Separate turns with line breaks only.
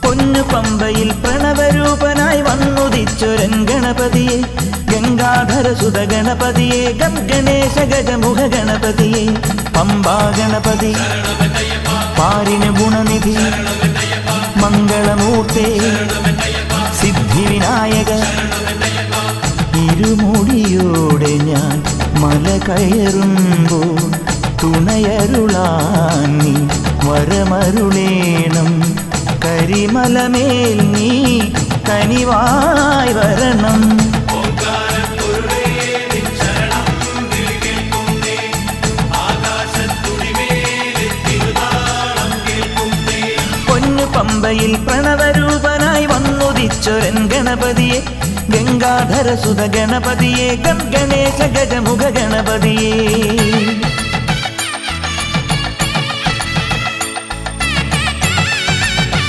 പൊന്നു പമ്പയിൽ പ്രണവരൂപനായി വന്നുദിച്ചൊരൻ ഗണപതിയെ, ഗംഗാധരസുത ഗണപതിയെ, ഗണേശ ഗജമുഖ ഗണപതിയെ, പമ്പാ ഗണപതി പാരിന് ഗുണനിധി, മംഗളമൂർത്തേ സിദ്ധിവിനായക. ഇരുമുടിയോടെ ഞാൻ മല കയറുമ്പോൾ തുണയരുളാൻ നീ വരമരുളേണം. കരിമലമേൽ നീ കനിവായി വരണം. പൊന്നു പമ്പയിൽ പ്രണവരൂപനായി വന്നുദിച്ചൊരൻ ഗണപതിയെ, ഗംഗാധരസുത ഗണപതിയെ, ഗണേശ ഗജമുഖ ഗണപതിയെ.